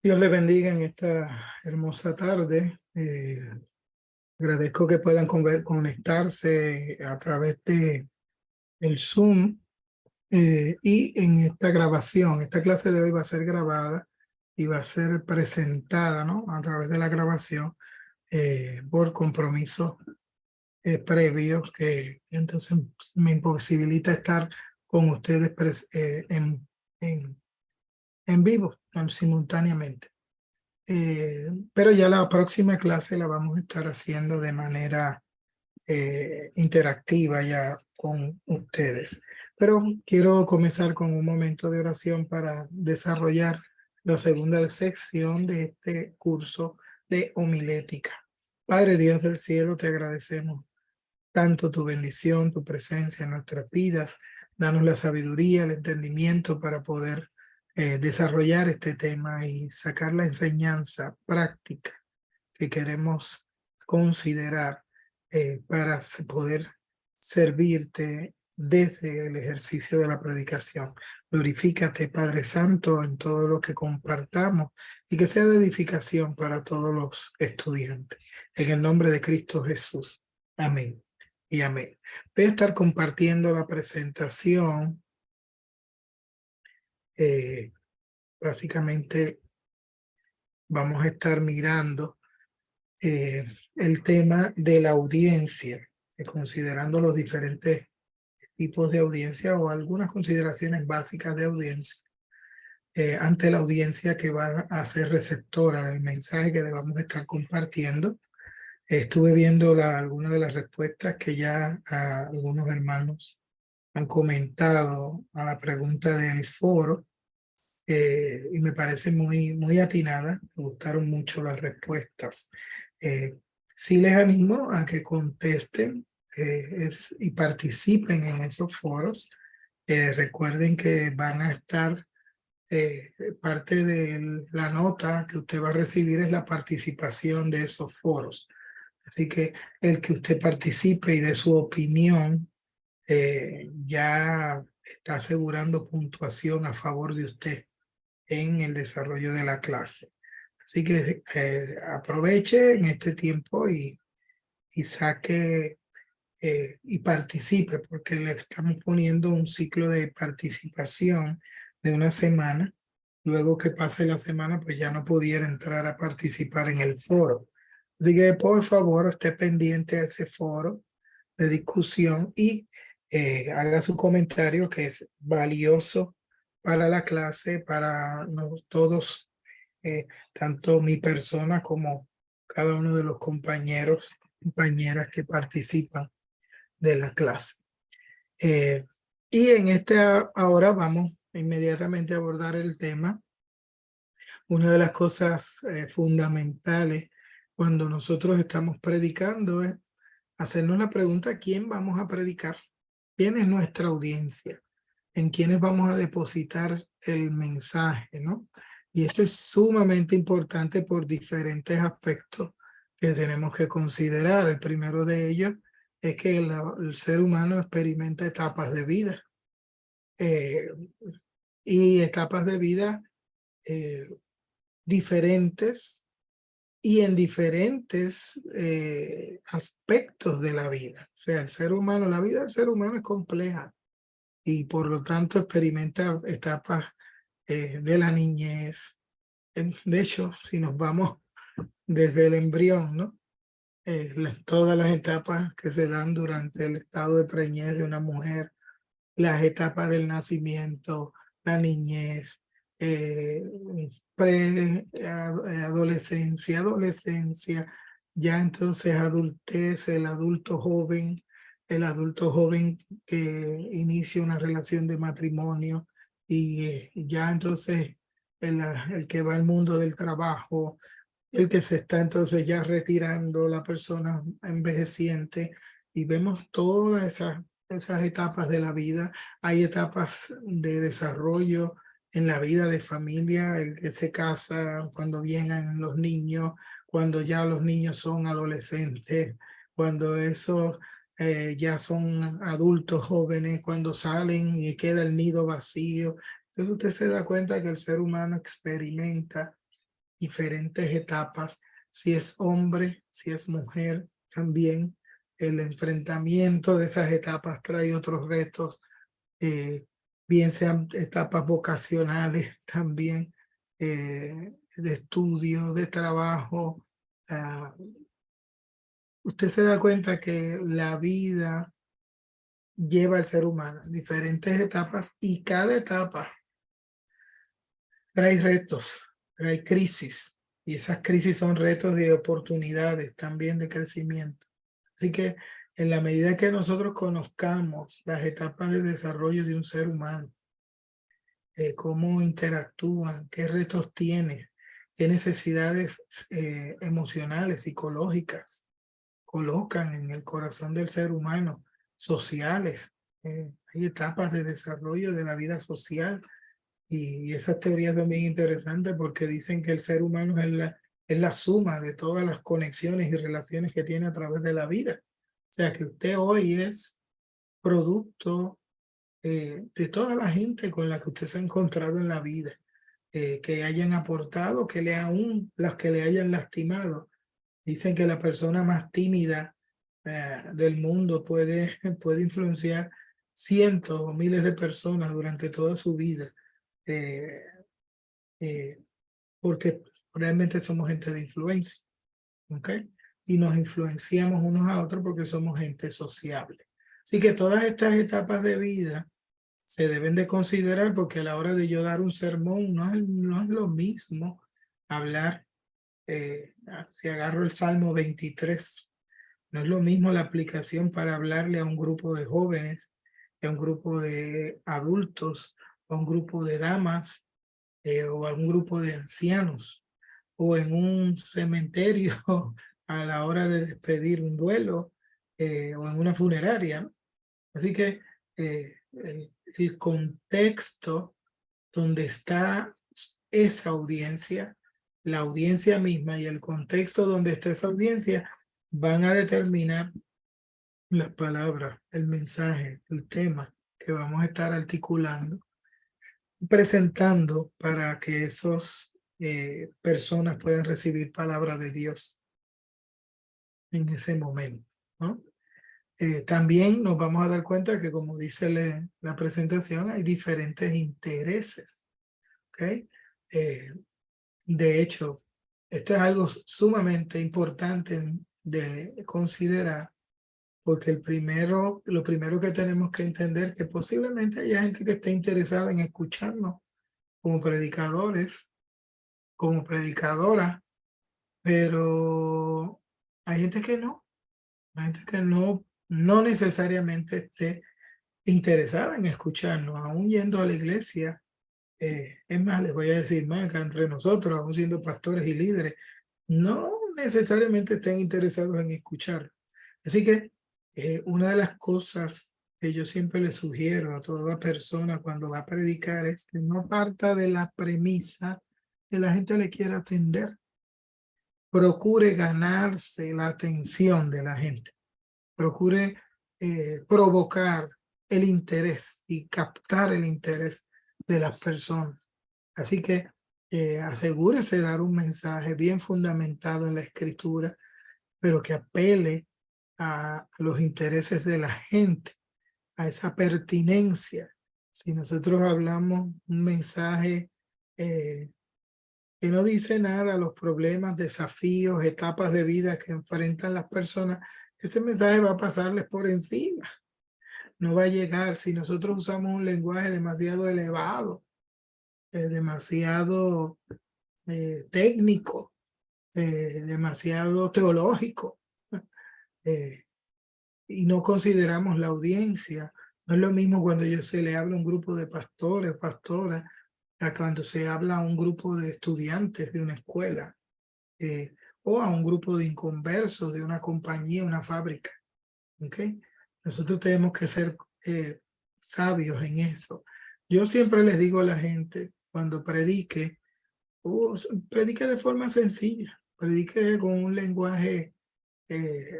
Dios le bendiga en esta hermosa tarde. Agradezco que puedan conectarse a través de el Zoom y en esta grabación. Esta clase de hoy va a ser grabada y va a ser presentada, ¿no? A través de la grabación por compromisos previos que entonces me imposibilita estar con ustedes en, en vivo, simultáneamente. Pero ya la próxima clase la vamos a estar haciendo de manera interactiva ya con ustedes. Pero quiero comenzar con un momento de oración para desarrollar la segunda sección de este curso de homilética. Padre Dios del cielo, te agradecemos tanto tu bendición, tu presencia en nuestras vidas. Danos la sabiduría, el entendimiento para poder desarrollar este tema y sacar la enseñanza práctica que queremos considerar para poder servirte desde el ejercicio de la predicación. Glorifícate, Padre Santo, en todo lo que compartamos y que sea de edificación para todos los estudiantes. En el nombre de Cristo Jesús. Amén y amén. Voy a estar compartiendo la presentación. eh, Básicamente vamos a estar mirando el tema de la audiencia, considerando los diferentes tipos de audiencia o algunas consideraciones básicas de audiencia ante la audiencia que va a ser receptora del mensaje que le vamos a estar compartiendo. Estuve viendo algunas de las respuestas que ya algunos hermanos han comentado a la pregunta del foro y me parece muy atinada. Me gustaron mucho las respuestas. Eh, sí les animo a que contesten y participen en esos foros. Recuerden que van a estar, parte de la nota que usted va a recibir es la participación de esos foros. Así que el que usted participe y dé su opinión ya está asegurando puntuación a favor de usted en el desarrollo de la clase. Así que aproveche en este tiempo y saque y participe, porque le estamos poniendo un ciclo de participación de una semana. Luego que pase la semana, pues ya no pudiera entrar a participar en el foro. Así que por favor esté pendiente a ese foro de discusión y haga su comentario que es valioso para la clase, para todos, tanto mi persona como cada uno de los compañeras que participan de la clase. Y en ahora vamos inmediatamente a abordar el tema. Una de las cosas fundamentales cuando nosotros estamos predicando es hacernos la pregunta: ¿quién vamos a predicar? ¿Quién es nuestra audiencia? ¿En quiénes vamos a depositar el mensaje, no? Y esto es sumamente importante por diferentes aspectos que tenemos que considerar. El primero de ellos es que el ser humano experimenta etapas de vida eh, y etapas de vida eh, diferentes y en diferentes aspectos de la vida. O sea, el ser humano, la vida del ser humano es compleja y por lo tanto experimenta etapas de la niñez. De hecho, si nos vamos desde el embrión, ¿no? Todas las etapas que se dan durante el estado de preñez de una mujer, las etapas del nacimiento, la niñez, eh, adolescencia, ya entonces adultez, el adulto joven que inicia una relación de matrimonio y ya entonces el que va al mundo del trabajo, el que se está entonces ya retirando, la persona envejeciente, y vemos todas esas etapas de la vida. Hay etapas de desarrollo en la vida de familia, el que se casa, cuando vienen los niños, cuando ya los niños son adolescentes, cuando esos ya son adultos jóvenes, cuando salen y queda el nido vacío. Entonces usted se da cuenta que el ser humano experimenta diferentes etapas, si es hombre, si es mujer, también el enfrentamiento de esas etapas trae otros retos, bien sean etapas vocacionales también, de estudio, de trabajo. Usted se da cuenta que la vida lleva al ser humano en diferentes etapas y cada etapa trae retos, trae crisis y esas crisis son retos de oportunidades también de crecimiento. Así que en la medida que nosotros conozcamos las etapas de desarrollo de un ser humano, cómo interactúan, qué retos tiene, qué necesidades emocionales, psicológicas colocan en el corazón del ser humano, sociales. Hay etapas de desarrollo de la vida social y esas teorías son bien interesantes porque dicen que el ser humano es la suma de todas las conexiones y relaciones que tiene a través de la vida. O sea que usted hoy es producto de toda la gente con la que usted se ha encontrado en la vida, que hayan aportado, aún las que le hayan lastimado. Dicen que la persona más tímida del mundo puede influenciar cientos o miles de personas durante toda su vida, eh, eh, porque realmente somos gente de influencia, ¿ok? Y nos influenciamos unos a otros porque somos gente sociable. Así que todas estas etapas de vida se deben de considerar porque a la hora de yo dar un sermón no es lo mismo hablar, si agarro el Salmo 23, no es lo mismo la aplicación para hablarle a un grupo de jóvenes, a un grupo de adultos, a un grupo de damas, o a un grupo de ancianos, o en un cementerio a la hora de despedir un duelo, o en una funeraria, ¿no? Así que el contexto donde está esa audiencia, la audiencia misma y el contexto donde está esa audiencia van a determinar las palabras, el mensaje, el tema que vamos a estar articulando, presentando para que esos personas puedan recibir palabra de Dios en ese momento, ¿no? También nos vamos a dar cuenta que, como dice la presentación, hay diferentes intereses, ¿ok? De hecho, esto es algo sumamente importante de considerar, porque lo primero que tenemos que entender que posiblemente haya gente que esté interesada en escucharnos como predicadores, como predicadora, pero hay gente que no, hay gente que no necesariamente esté interesada en escucharnos, aún yendo a la iglesia. Es más, les voy a decir más, acá entre nosotros, aún siendo pastores y líderes, no necesariamente estén interesados en escuchar. Así que una de las cosas que yo siempre le sugiero a toda persona cuando va a predicar es que no parta de la premisa que la gente le quiera atender. Procure ganarse la atención de la gente. Procure provocar el interés y captar el interés de las personas. Así que asegúrese de dar un mensaje bien fundamentado en la escritura, pero que apele a los intereses de la gente, a esa pertinencia. Si nosotros hablamos un mensaje que no dice nada a los problemas, desafíos, etapas de vida que enfrentan las personas, ese mensaje va a pasarles por encima. No va a llegar si nosotros usamos un lenguaje demasiado elevado, demasiado técnico, demasiado teológico, y no consideramos la audiencia. No es lo mismo cuando se le habla a un grupo de pastores, pastoras, a cuando se habla a un grupo de estudiantes de una escuela, o a un grupo de inconversos de una compañía, una fábrica. ¿Okay? Nosotros tenemos que ser sabios en eso. Yo siempre les digo a la gente, cuando predique, predique de forma sencilla, predique con un lenguaje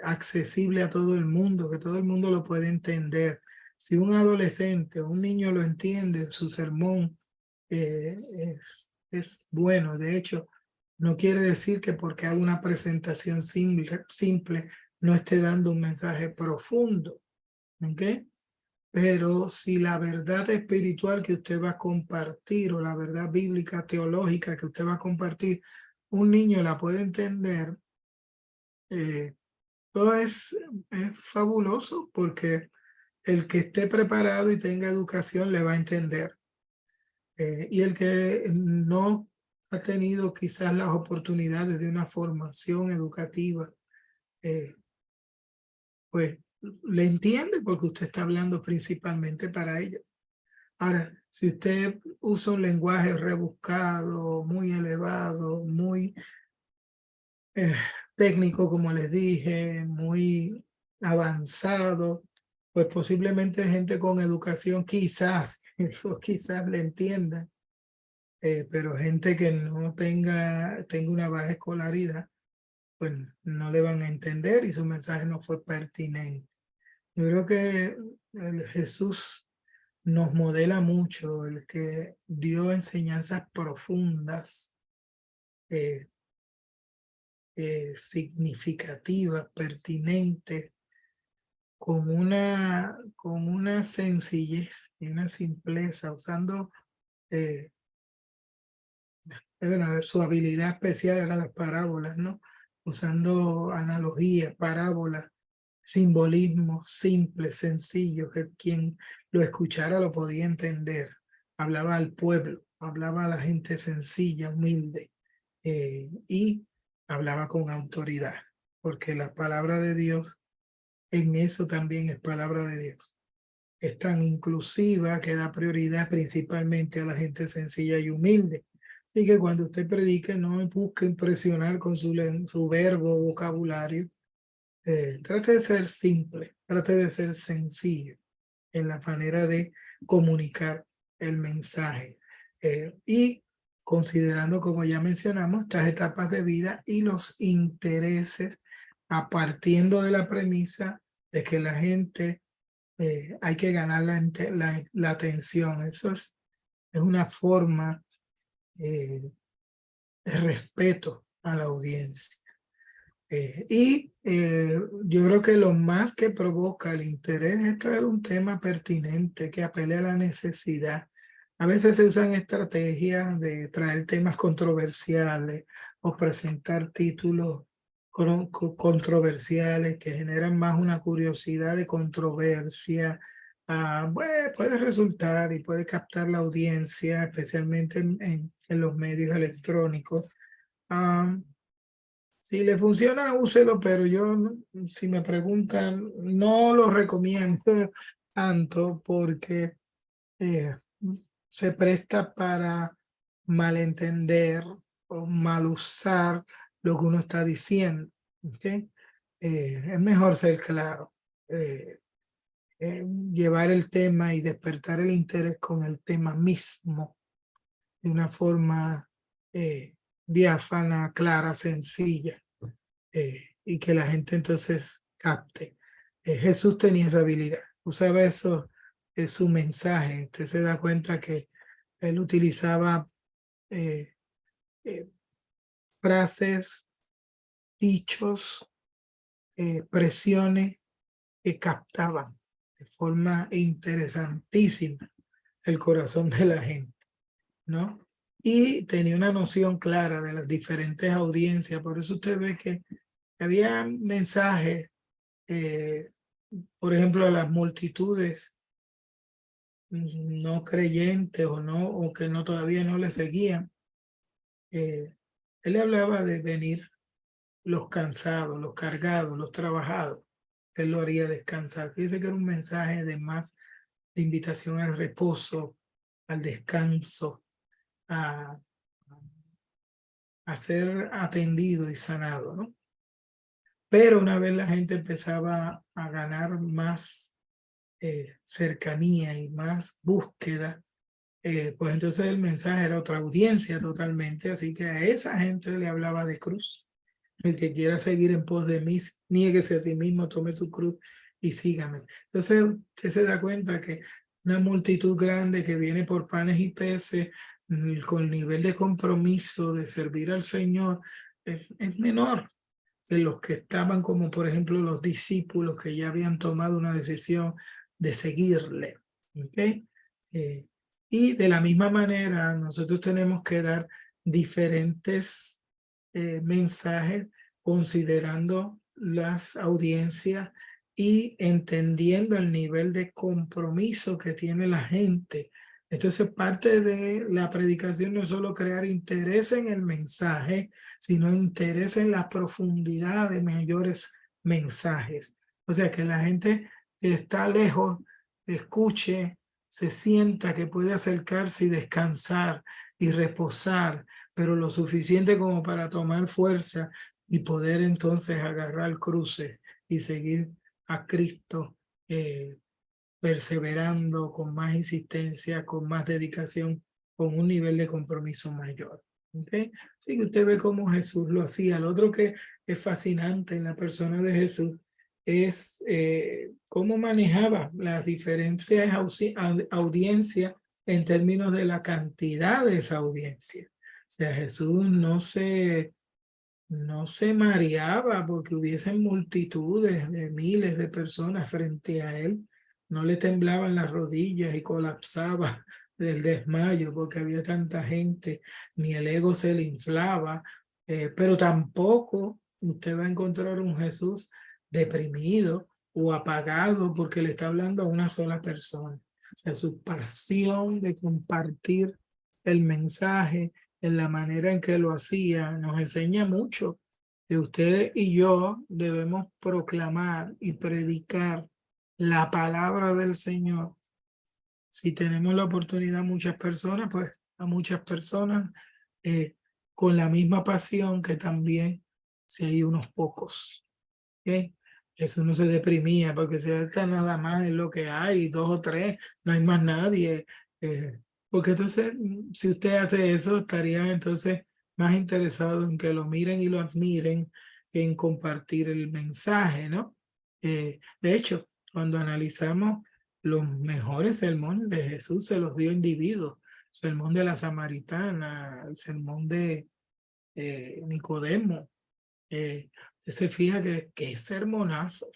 accesible a todo el mundo, que todo el mundo lo puede entender. Si un adolescente o un niño lo entiende, su sermón es bueno. De hecho, No quiere decir que porque haga una presentación simple no esté dando un mensaje profundo. ¿Ok? Pero si la verdad espiritual que usted va a compartir o la verdad bíblica, teológica que usted va a compartir, un niño la puede entender, todo es fabuloso porque el que esté preparado y tenga educación le va a entender. Y el que no ha tenido quizás las oportunidades de una formación educativa, pues le entiende porque usted está hablando principalmente para ellos. Ahora, si usted usa un lenguaje rebuscado, muy elevado, muy técnico, como les dije, muy avanzado, pues posiblemente gente con educación quizás, quizás le entienda, pero gente que no tenga una baja escolaridad, pues no le van a entender y su mensaje no fue pertinente. Yo creo que Jesús nos modela mucho, el que dio enseñanzas profundas, significativas, pertinentes, con una sencillez y una simpleza, usando su habilidad especial eran las parábolas, ¿no? Usando analogías, parábolas, simbolismos simples, sencillos, que quien lo escuchara lo podía entender. Hablaba al pueblo, hablaba a la gente sencilla, humilde, y hablaba con autoridad, porque la palabra de Dios en eso también es palabra de Dios. Es tan inclusiva que da prioridad principalmente a la gente sencilla y humilde. Así que cuando usted predique, no busque impresionar con su verbo o vocabulario. Trate de ser simple, trate de ser sencillo en la manera de comunicar el mensaje. Y considerando, como ya mencionamos, estas etapas de vida y los intereses, a partiendo de la premisa de que la gente hay que ganar la atención. Eso es una forma de respeto a la audiencia. Yo creo que lo más que provoca el interés es traer un tema pertinente que apele a la necesidad. A veces se usan estrategias de traer temas controversiales o presentar títulos controversiales que generan más una curiosidad de controversia. Bueno, puede resultar y puede captar la audiencia, especialmente en los medios electrónicos. Si le funciona, úselo, pero yo, si me preguntan, no lo recomiendo tanto porque eh, se presta para malentender o mal usar lo que uno está diciendo. ¿Okay? Es mejor ser claro, llevar el tema y despertar el interés con el tema mismo de una forma diáfana, clara, sencilla, y que la gente entonces capte. Jesús tenía esa habilidad, usaba eso, es su mensaje. Usted se da cuenta que él utilizaba eh, eh, frases, dichos, expresiones que captaban de forma interesantísima el corazón de la gente, ¿no? Y tenía una noción clara de las diferentes audiencias. Por eso usted ve que había mensajes, por ejemplo, a las multitudes no creyentes o que no todavía no le seguían. Él le hablaba de venir los cansados, los cargados, los trabajados. Él lo haría descansar. Fíjese que era un mensaje de más de invitación al reposo, al descanso, a, a ser atendido y sanado, ¿no? Pero una vez la gente empezaba a ganar más cercanía y más búsqueda, pues entonces el mensaje era otra audiencia totalmente, así que a esa gente le hablaba de cruz. El que quiera seguir en pos de mí, niéguese a sí mismo, tome su cruz y sígame. Entonces usted se da cuenta que una multitud grande que viene por panes y peces con el nivel de compromiso de servir al Señor es menor de los que estaban, como por ejemplo los discípulos que ya habían tomado una decisión de seguirle. ¿Okay? Y de la misma manera, nosotros tenemos que dar diferentes mensajes considerando las audiencias y entendiendo el nivel de compromiso que tiene la gente. Entonces, parte de la predicación no es solo crear interés en el mensaje, sino interés en la profundidad de mayores mensajes. O sea, que la gente que está lejos escuche, se sienta que puede acercarse y descansar y reposar, pero lo suficiente como para tomar fuerza y poder entonces agarrar cruces y seguir a Cristo perseverando con más insistencia, con más dedicación, con un nivel de compromiso mayor. ¿Okay? Así que usted ve cómo Jesús lo hacía. Lo otro que es fascinante en la persona de Jesús es cómo manejaba las diferentes audiencias en términos de la cantidad de esa audiencia. O sea, Jesús no se mareaba porque hubiesen multitudes de miles de personas frente a él. No le temblaban las rodillas y colapsaba del desmayo porque había tanta gente, ni el ego se le inflaba, pero tampoco usted va a encontrar un Jesús deprimido o apagado porque le está hablando a una sola persona. O sea, su pasión de compartir el mensaje en la manera en que lo hacía, nos enseña mucho que ustedes y yo debemos proclamar y predicar la palabra del Señor. Si tenemos la oportunidad, muchas personas, pues a muchas personas con la misma pasión que también si hay unos pocos. ¿Okay? Eso no se deprimía porque si está nada más es lo que hay, dos o tres, no hay más nadie. Porque entonces, si usted hace eso, estaría entonces más interesado en que lo miren y lo admiren que en compartir el mensaje, ¿no? De hecho, cuando analizamos los mejores sermones de Jesús, se los dio individuos. Sermón de la Samaritana, el sermón de Nicodemo. Usted se fija que qué sermonazo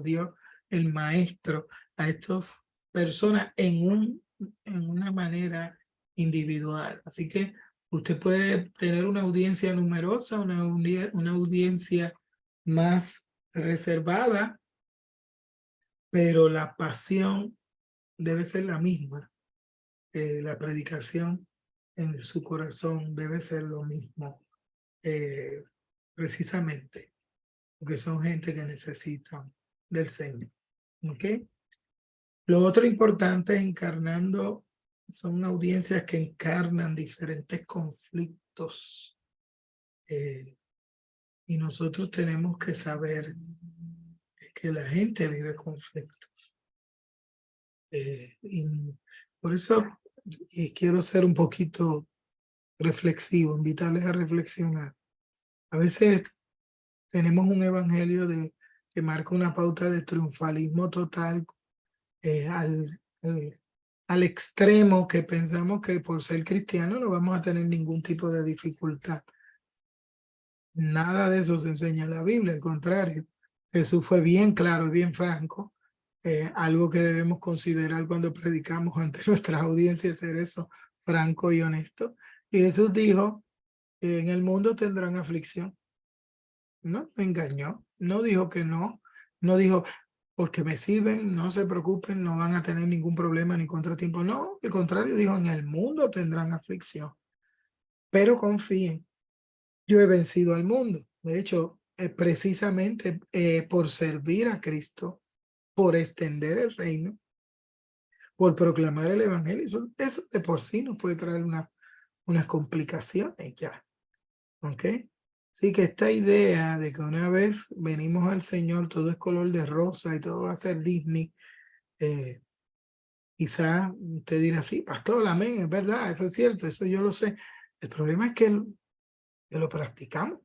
dio el maestro a estas personas en una manera individual. Así que usted puede tener una audiencia numerosa, una audiencia más reservada, pero la pasión debe ser la misma. La predicación en su corazón debe ser lo mismo. Precisamente porque son gente que necesitan del Señor. ¿Ok? Lo otro importante es encarnando, son audiencias que encarnan diferentes conflictos y nosotros tenemos que saber que la gente vive conflictos. Y por eso quiero ser un poquito reflexivo, invitarles a reflexionar. A veces tenemos un evangelio que marca una pauta de triunfalismo total al extremo que pensamos que por ser cristiano no vamos a tener ningún tipo de dificultad. Nada de eso se enseña en la Biblia, al contrario. Jesús fue bien claro y bien franco. Algo que debemos considerar cuando predicamos ante nuestras audiencias, ser eso franco y honesto. Y Jesús dijo, en el mundo tendrán aflicción. No engañó, no dijo que no, no dijo, porque me sirven, no se preocupen, no van a tener ningún problema ni contratiempo. No, al contrario, dijo, en el mundo tendrán aflicción, pero confíen, yo he vencido al mundo. De hecho, precisamente por servir a Cristo, por extender el reino, por proclamar el evangelio, eso de por sí nos puede traer unas complicaciones ya, ¿ok? Así que esta idea de que una vez venimos al Señor, todo es color de rosa y todo va a ser Disney, quizá usted dirá, sí, pastor, amén, es verdad, eso es cierto, eso yo lo sé. El problema es que lo practicamos.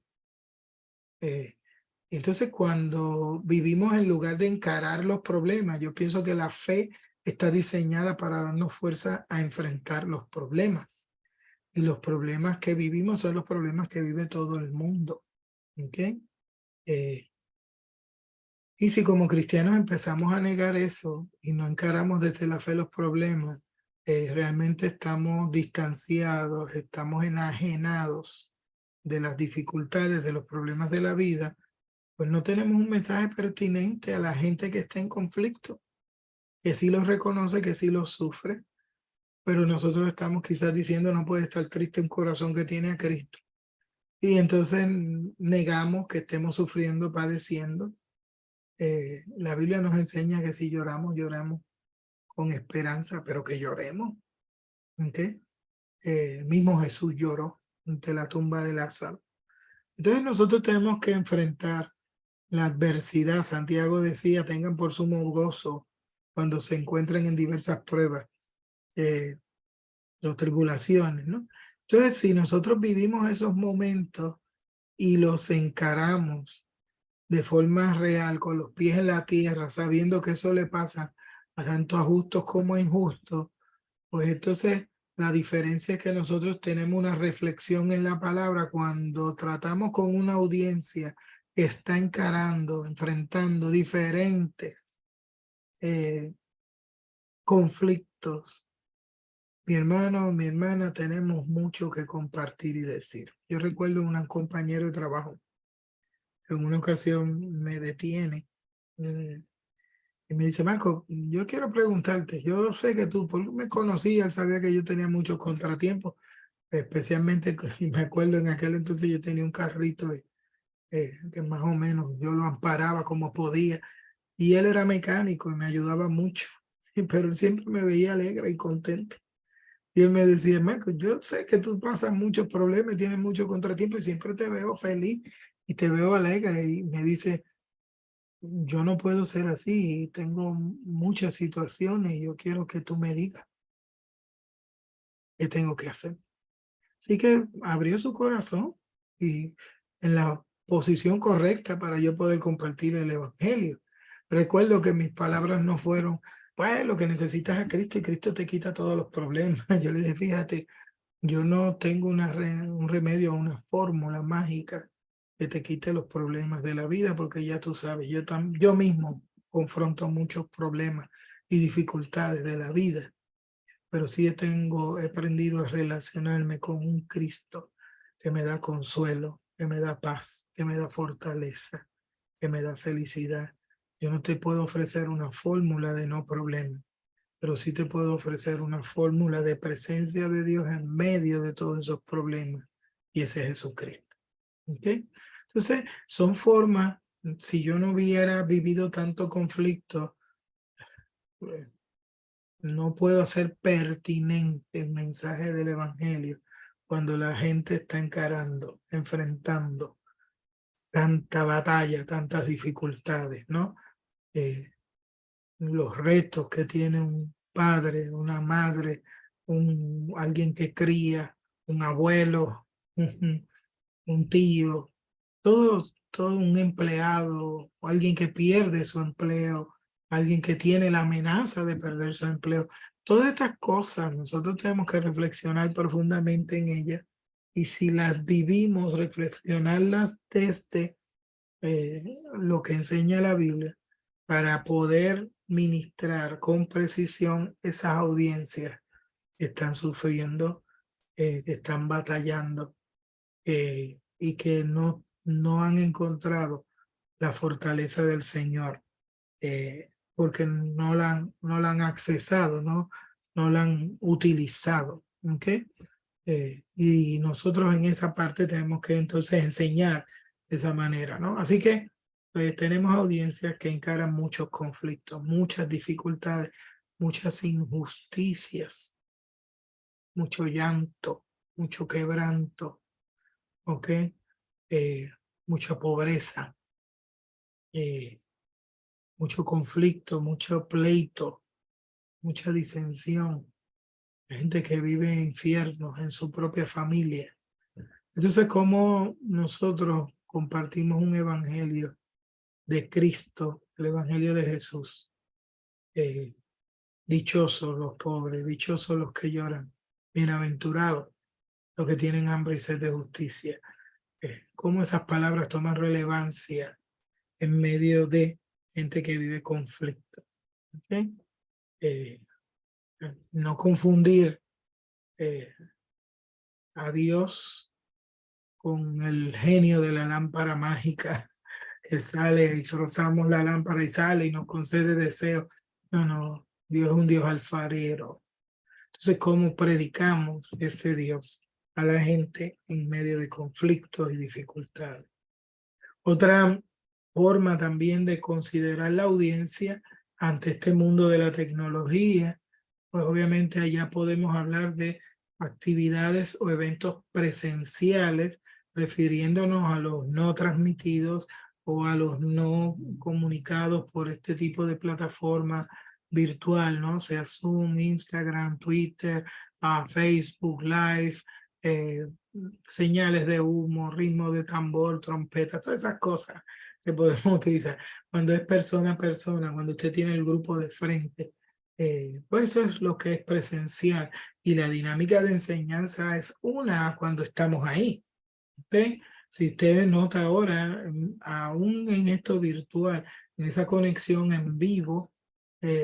Entonces, cuando vivimos en lugar de encarar los problemas, yo pienso que la fe está diseñada para darnos fuerza a enfrentar los problemas. Y los problemas que vivimos son los problemas que vive todo el mundo. ¿Ok? Y si como cristianos empezamos a negar eso y no encaramos desde la fe los problemas, realmente estamos distanciados, estamos enajenados de las dificultades, de los problemas de la vida, pues no tenemos un mensaje pertinente a la gente que está en conflicto, que sí los reconoce, que sí los sufre, pero nosotros estamos quizás diciendo no puede estar triste un corazón que tiene a Cristo. Y entonces negamos que estemos sufriendo, padeciendo. La Biblia nos enseña que si lloramos, lloramos con esperanza, pero que lloremos. ¿Okay? Mismo Jesús lloró ante la tumba de Lázaro. Entonces nosotros tenemos que enfrentar la adversidad. Santiago decía, tengan por sumo gozo cuando se encuentren en diversas pruebas, o tribulaciones, ¿no? Entonces, si nosotros vivimos esos momentos y los encaramos de forma real, con los pies en la tierra, sabiendo que eso le pasa a tanto a justos como a injustos, pues entonces la diferencia es que nosotros tenemos una reflexión en la palabra cuando tratamos con una audiencia que está encarando, enfrentando diferentes conflictos. Mi hermano, mi hermana, tenemos mucho que compartir y decir. Yo recuerdo un compañero de trabajo que en una ocasión me detiene y me dice, Marco, yo quiero preguntarte, yo sé que tú me conocías, él sabía que yo tenía muchos contratiempos, especialmente, y me acuerdo en aquel entonces yo tenía un carrito que más o menos yo lo amparaba como podía, y él era mecánico y me ayudaba mucho, pero él siempre me veía alegre y contento. Y él me decía, Marco, yo sé que tú pasas muchos problemas, tienes muchos contratiempos y siempre te veo feliz y te veo alegre. Y me dice, yo no puedo ser así, tengo muchas situaciones y yo quiero que tú me digas qué tengo que hacer. Así que abrió su corazón y en la posición correcta para yo poder compartir el evangelio. Recuerdo que mis palabras no fueron, pues lo que necesitas a Cristo y Cristo te quita todos los problemas. Yo le dije, fíjate, yo no tengo un remedio, una fórmula mágica que te quite los problemas de la vida, porque ya tú sabes, yo mismo confronto muchos problemas y dificultades de la vida, pero sí he aprendido a relacionarme con un Cristo que me da consuelo, que me da paz, que me da fortaleza, que me da felicidad. Yo no te puedo ofrecer una fórmula de no problemas, pero sí te puedo ofrecer una fórmula de presencia de Dios en medio de todos esos problemas, y ese es Jesucristo. ¿Okay? Entonces, son formas, si yo no hubiera vivido tanto conflicto, eh, no puedo hacer pertinente el mensaje del Evangelio cuando la gente está encarando, enfrentando tanta batalla, tantas dificultades, ¿no? Los retos que tiene un padre, una madre, alguien que cría, un abuelo, un tío, todo un empleado, o alguien que pierde su empleo, alguien que tiene la amenaza de perder su empleo. Todas estas cosas nosotros tenemos que reflexionar profundamente en ellas, y si las vivimos, reflexionarlas desde lo que enseña la Biblia para poder ministrar con precisión esas audiencias que están sufriendo, que están batallando, y que no han encontrado la fortaleza del Señor, porque no la han accesado, no la han utilizado. ¿Okay? Y nosotros en esa parte tenemos que entonces enseñar de esa manera, ¿no? Así que pues, tenemos audiencias que encaran muchos conflictos, muchas dificultades, muchas injusticias, mucho llanto, mucho quebranto, ¿ok? Mucha pobreza, eh, mucho conflicto, mucho pleito, mucha disensión, gente que vive en infiernos en su propia familia. Entonces, ¿cómo nosotros compartimos un evangelio de Cristo, el evangelio de Jesús? Dichosos los pobres, dichosos los que lloran, bienaventurados los que tienen hambre y sed de justicia. Cómo esas palabras toman relevancia en medio de gente que vive conflicto. ¿Okay? No confundir a Dios con el genio de la lámpara mágica que sale y frotamos la lámpara y sale y nos concede deseos. No, no, Dios es un Dios alfarero. Entonces, ¿cómo predicamos ese Dios a la gente en medio de conflictos y dificultades? Otra forma también de considerar la audiencia ante este mundo de la tecnología, pues obviamente allá podemos hablar de actividades o eventos presenciales, refiriéndonos a los no transmitidos o a los no comunicados por este tipo de plataforma virtual, ¿no? Sea Zoom, Instagram, Twitter, Facebook Live, señales de humo, ritmo de tambor, trompeta, todas esas cosas que podemos utilizar. Cuando es persona a persona, cuando usted tiene el grupo de frente, pues eso es lo que es presencial. Y la dinámica de enseñanza es una cuando estamos ahí. ¿Okay? Si usted nota ahora, aún en esto virtual, en esa conexión en vivo,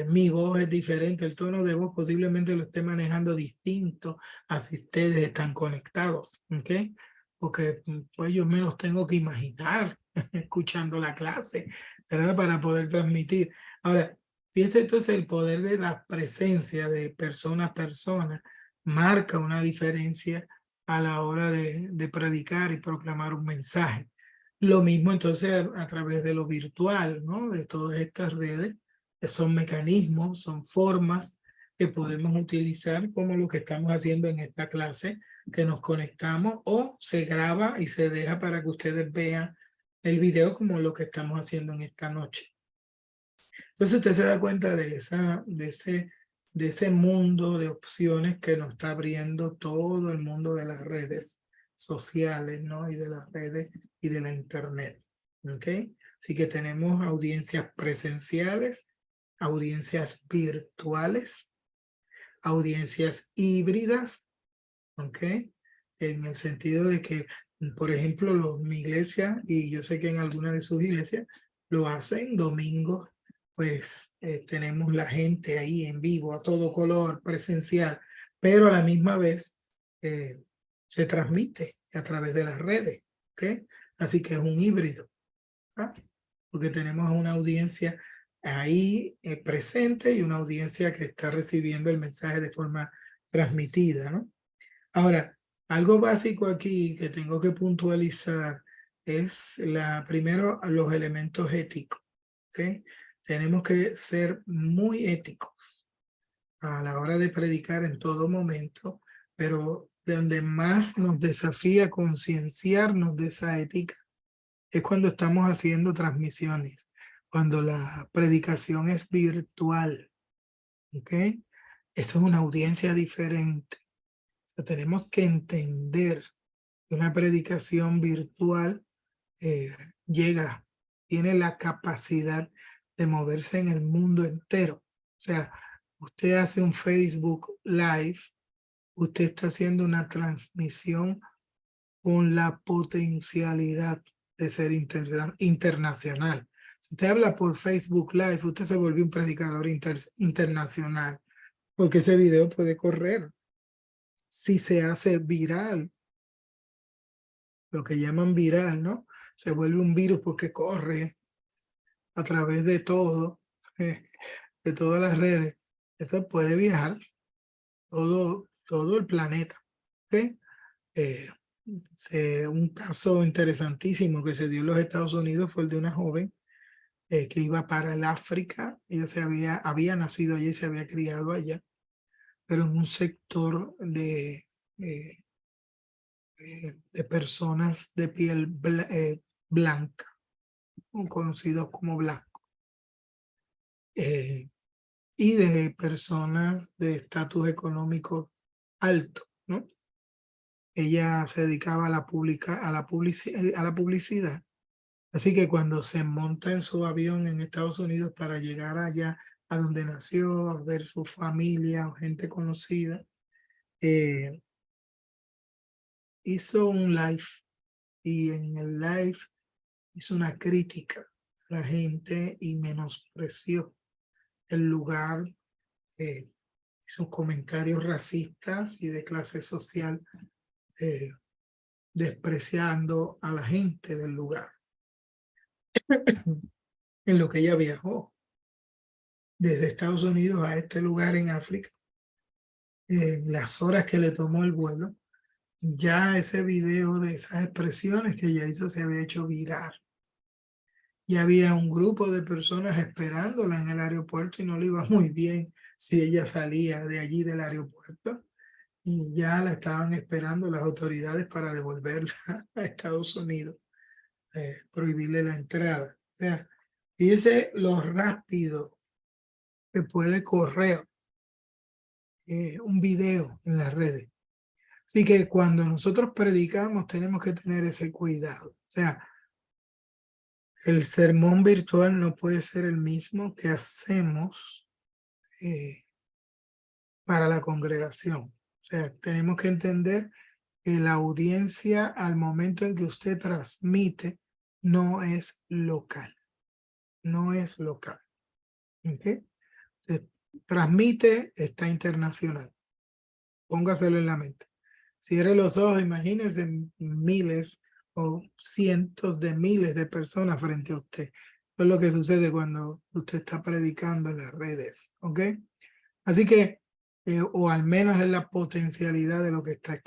mi voz es diferente, el tono de voz posiblemente lo esté manejando distinto a si ustedes están conectados, ¿ok? Porque pues yo me los tengo que imaginar escuchando la clase, ¿verdad? Para poder transmitir. Ahora, fíjense entonces el poder de la presencia de persona a persona marca una diferencia a la hora de predicar y proclamar un mensaje. Lo mismo entonces a través de lo virtual, ¿no? De todas estas redes, que son mecanismos, son formas que podemos utilizar como lo que estamos haciendo en esta clase, que nos conectamos o se graba y se deja para que ustedes vean el video como lo que estamos haciendo en esta noche. Entonces usted se da cuenta de ese mundo de opciones que nos está abriendo todo el mundo de las redes sociales, ¿no? Y de las redes y de la internet, ¿ok? Así que tenemos audiencias presenciales, audiencias virtuales, audiencias híbridas, ¿ok? En el sentido de que, por ejemplo, mi iglesia, y yo sé que en alguna de sus iglesias, lo hacen domingos, pues tenemos la gente ahí en vivo, a todo color, presencial, pero a la misma vez se transmite a través de las redes, ¿ok? Así que es un híbrido, ¿ah? Porque tenemos una audiencia ahí presente y una audiencia que está recibiendo el mensaje de forma transmitida, ¿no? Ahora, algo básico aquí que tengo que puntualizar es primero los elementos éticos, ¿ok? Tenemos que ser muy éticos a la hora de predicar en todo momento, pero donde más nos desafía concienciarnos de esa ética es cuando estamos haciendo transmisiones, cuando la predicación es virtual, ¿ok? Eso es una audiencia diferente. O sea, tenemos que entender que una predicación virtual llega, tiene la capacidad de moverse en el mundo entero. O sea, usted hace un Facebook Live, usted está haciendo una transmisión con la potencialidad de ser internacional. Si usted habla por Facebook Live, usted se volvió un predicador internacional, porque ese video puede correr. Si se hace viral, lo que llaman viral, ¿no? Se vuelve un virus porque corre a través de todo, de todas las redes. Eso puede viajar todo el planeta. ¿Okay? Un caso interesantísimo que se dio en los Estados Unidos fue el de una joven que iba para el África. Ella había nacido allí y se había criado allá, pero en un sector de personas de piel blanca, conocidos como blancos, y de personas de estatus económico alto, ¿no? Ella se dedicaba a la publicidad. Así que cuando se monta en su avión en Estados Unidos para llegar allá a donde nació, a ver su familia o gente conocida. Hizo un live y en el live hizo una crítica a la gente y menospreció el lugar, hizo comentarios racistas y de clase social, despreciando a la gente del lugar en lo que ella viajó desde Estados Unidos a este lugar en África, en las horas que le tomó el vuelo. Ya ese video de esas expresiones que ella hizo se había hecho viral. Ya había un grupo de personas esperándola en el aeropuerto y no le iba muy bien si ella salía de allí del aeropuerto. Y ya la estaban esperando las autoridades para devolverla a Estados Unidos, prohibirle la entrada. O sea, dice lo rápido que puede correr un video en las redes. Así que cuando nosotros predicamos tenemos que tener ese cuidado. O sea, el sermón virtual no puede ser el mismo que hacemos para la congregación. O sea, tenemos que entender que la audiencia al momento en que usted transmite no es local. No es local. ¿Okay? Se transmite, está internacional. Póngaselo en la mente. Cierre los ojos, imagínense miles o cientos de miles de personas frente a usted. Eso es lo que sucede cuando usted está predicando en las redes, ¿ok? Así que, o al menos es la potencialidad de lo que está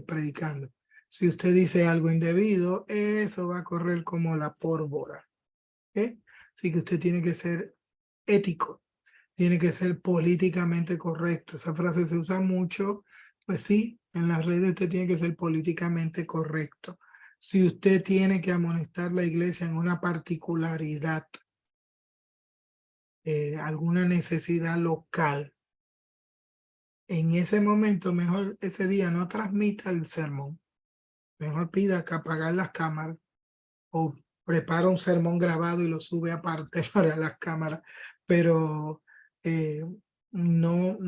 predicando. Si usted dice algo indebido, eso va a correr como la pólvora, ¿ok? Así que usted tiene que ser ético, tiene que ser políticamente correcto. Esa frase se usa mucho, pues sí, en las redes usted tiene que ser políticamente correcto. Si usted tiene que amonestar la iglesia en una particularidad, alguna necesidad local, en ese momento mejor ese día no transmita el sermón. Mejor pida que apagar las cámaras o prepara un sermón grabado y lo sube aparte para las cámaras, pero no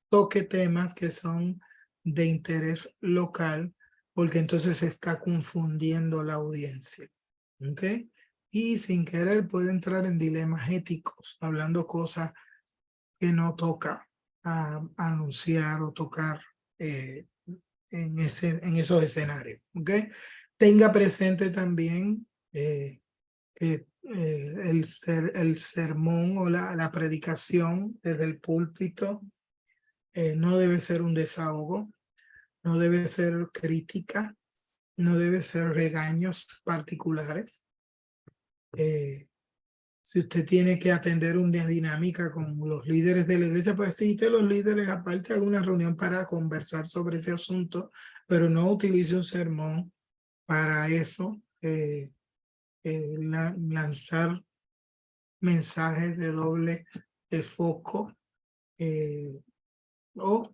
toque temas que son de interés local, porque entonces se está confundiendo la audiencia. ¿Ok? Y sin querer puede entrar en dilemas éticos, hablando cosas que no toca anunciar o tocar en esos escenarios. ¿Ok? Tenga presente también que el sermón o la predicación desde el púlpito no debe ser un desahogo, no debe ser crítica, no debe ser regaños particulares. Si usted tiene que atender una dinámica con los líderes de la iglesia, pues cite los líderes aparte de una reunión para conversar sobre ese asunto, pero no utilice un sermón para eso. Lanzar mensajes de doble foco o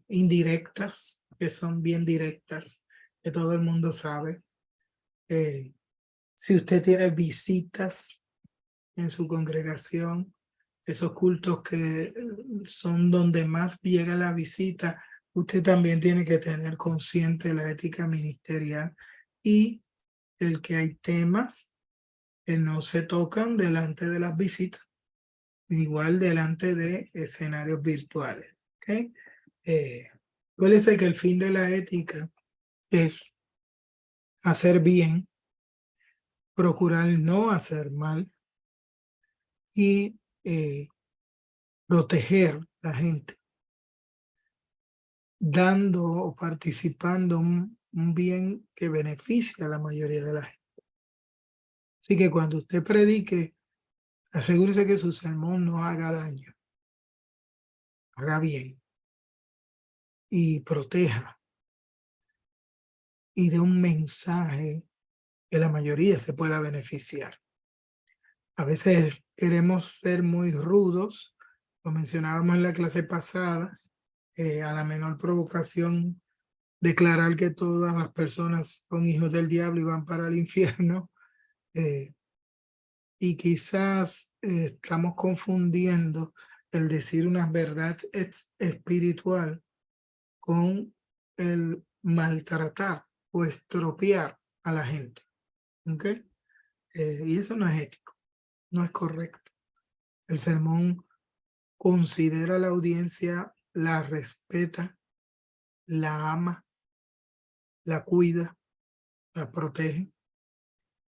indirectas, que son bien directas, que todo el mundo sabe. Si usted tiene visitas en su congregación, esos cultos que son donde más llega la visita, usted también tiene que tener consciente la ética ministerial y el que hay temas que no se tocan delante de las visitas, igual delante de escenarios virtuales. ¿Okay? Acuérdese que el fin de la ética es hacer bien, procurar no hacer mal y proteger a la gente, dando o participando un bien que beneficia a la mayoría de la gente. Así que cuando usted predique, asegúrese que su sermón no haga daño, haga bien y proteja y dé un mensaje que la mayoría se pueda beneficiar. A veces queremos ser muy rudos, lo mencionábamos en la clase pasada, a la menor provocación, declarar que todas las personas son hijos del diablo y van para el infierno. y quizás estamos confundiendo el decir una verdad espiritual con el maltratar o estropear a la gente. ¿Ok? Y eso no es ético, no es correcto. El sermón considera a la audiencia, la respeta, la ama, la cuida, la protege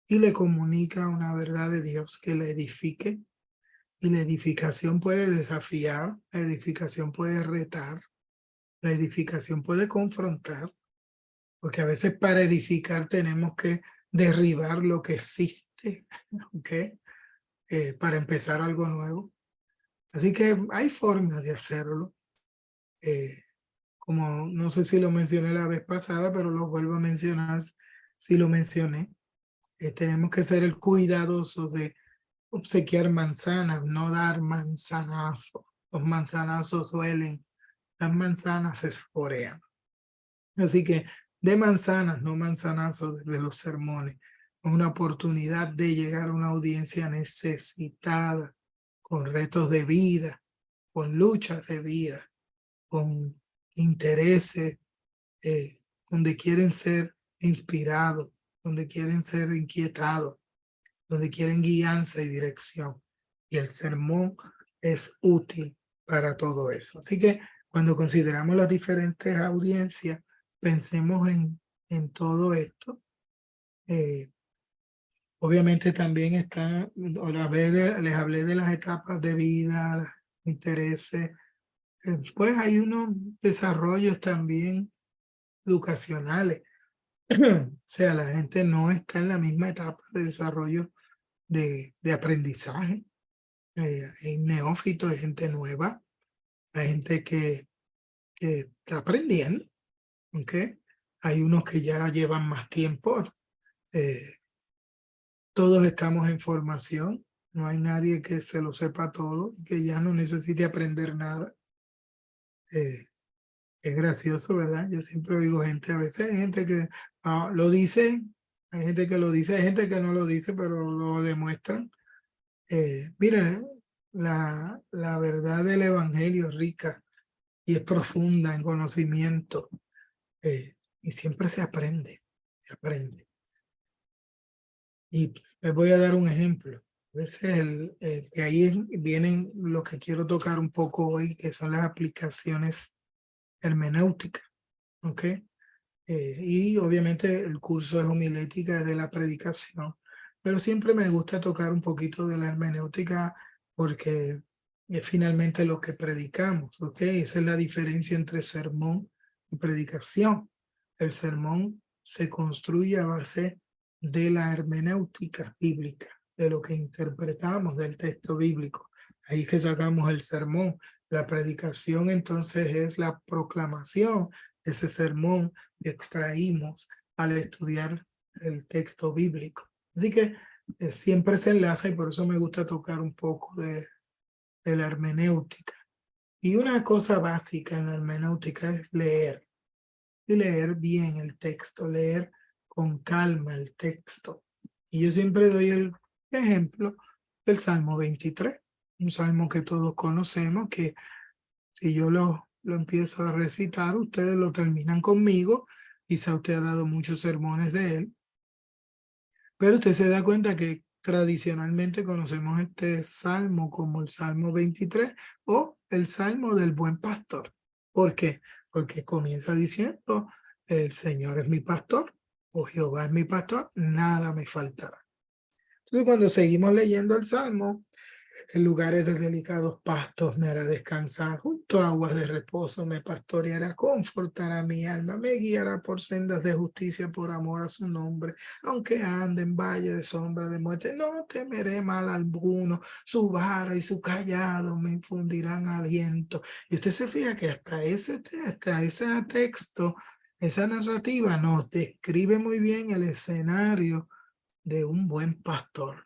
y le comunica una verdad de Dios que la edifique. Y la edificación puede desafiar, la edificación puede retar, la edificación puede confrontar, porque a veces para edificar tenemos que derribar lo que existe, ¿ok? Para empezar algo nuevo. Así que hay formas de hacerlo. eh, Como no sé si lo mencioné la vez pasada, pero lo vuelvo a mencionar si lo mencioné. Tenemos que ser el cuidadoso de obsequiar manzanas, no dar manzanazos. Los manzanazos duelen, las manzanas se esporean. Así que de manzanas, no manzanazos de los sermones. Una oportunidad de llegar a una audiencia necesitada, con retos de vida, con luchas de vida, con intereses, donde quieren ser inspirados, donde quieren ser inquietados, donde quieren guianza y dirección. Y el sermón es útil para todo eso. Así que cuando consideramos las diferentes audiencias, pensemos en todo esto. Obviamente también está, les hablé de las etapas de vida, los intereses. Pues hay unos desarrollos también educacionales. O sea, la gente no está en la misma etapa de desarrollo de aprendizaje. Hay neófitos, hay gente nueva, hay gente que está aprendiendo, ¿ok? Hay unos que ya llevan más tiempo. eh, Todos estamos en formación. No hay nadie que se lo sepa todo, que ya no necesite aprender nada. Eh, es gracioso, ¿verdad? Yo siempre oigo gente, a veces hay gente que lo dice, hay gente que lo dice, hay gente que no lo dice, pero lo demuestran. Mira, la verdad del evangelio es rica y es profunda en conocimiento, y siempre se aprende. Y les voy a dar un ejemplo. A veces que ahí vienen lo que quiero tocar un poco hoy, que son las aplicaciones hermenéuticas, ¿ok? Y obviamente el curso es homilética de la predicación, pero siempre me gusta tocar un poquito de la hermenéutica porque es finalmente lo que predicamos, ¿ok? Esa es la diferencia entre sermón y predicación. El sermón se construye a base de la hermenéutica bíblica, de lo que interpretamos del texto bíblico. Ahí es que sacamos el sermón. La predicación entonces es la proclamación de ese sermón que extraímos al estudiar el texto bíblico. Así que siempre se enlaza y por eso me gusta tocar un poco de la hermenéutica. Y una cosa básica en la hermenéutica es leer, y leer bien el texto, leer con calma el texto. Y yo siempre doy el ejemplo del Salmo 23, un salmo que todos conocemos, que si yo lo empiezo a recitar, ustedes lo terminan conmigo. Quizá usted ha dado muchos sermones de él, pero usted se da cuenta que tradicionalmente conocemos este salmo como el Salmo 23 o el Salmo del Buen Pastor. ¿Por qué? Porque comienza diciendo, el Señor es mi pastor, o Jehová es mi pastor, nada me faltará. Entonces, cuando seguimos leyendo el Salmo, en lugares de delicados pastos me hará descansar, junto a aguas de reposo me pastoreará, confortará mi alma, me guiará por sendas de justicia por amor a su nombre. Aunque ande en valle de sombra de muerte, no temeré mal alguno, su vara y su callado me infundirán aliento. Y usted se fija que hasta ese texto, esa narrativa nos describe muy bien el escenario de un buen pastor.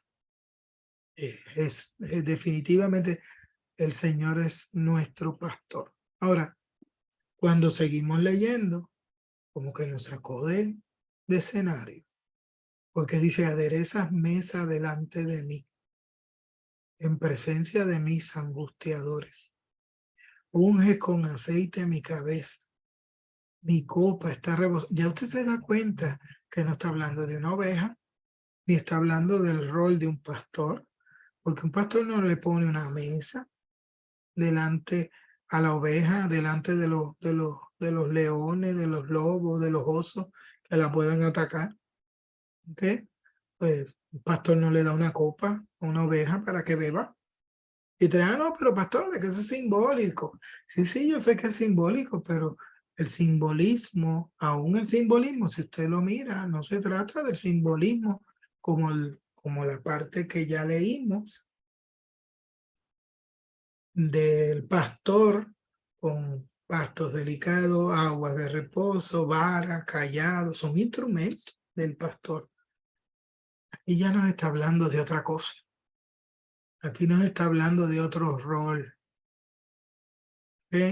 Definitivamente el Señor es nuestro pastor. Ahora, cuando seguimos leyendo, como que nos sacó de escenario, porque dice, aderezas mesa delante de mí. en presencia de mis angustiadores. Unge con aceite mi cabeza. Mi copa está rebosando. Ya usted se da cuenta que no está hablando de una oveja, ni está hablando del rol de un pastor, porque un pastor no le pone una mesa delante a la oveja, delante de los leones, de los lobos, de los osos que la puedan atacar. ¿Ok? Pues el pastor no le da una copa a una oveja para que beba. Y te dirán, no, pero pastor, es que eso es simbólico. Sí, sí, yo sé que es simbólico, pero el simbolismo, aún el simbolismo, si usted lo mira, no se trata del simbolismo como la parte que ya leímos del pastor con pastos delicados, aguas de reposo, vara, callado, son instrumentos del pastor. Aquí ya nos está hablando de otra cosa. Aquí nos está hablando de otro rol.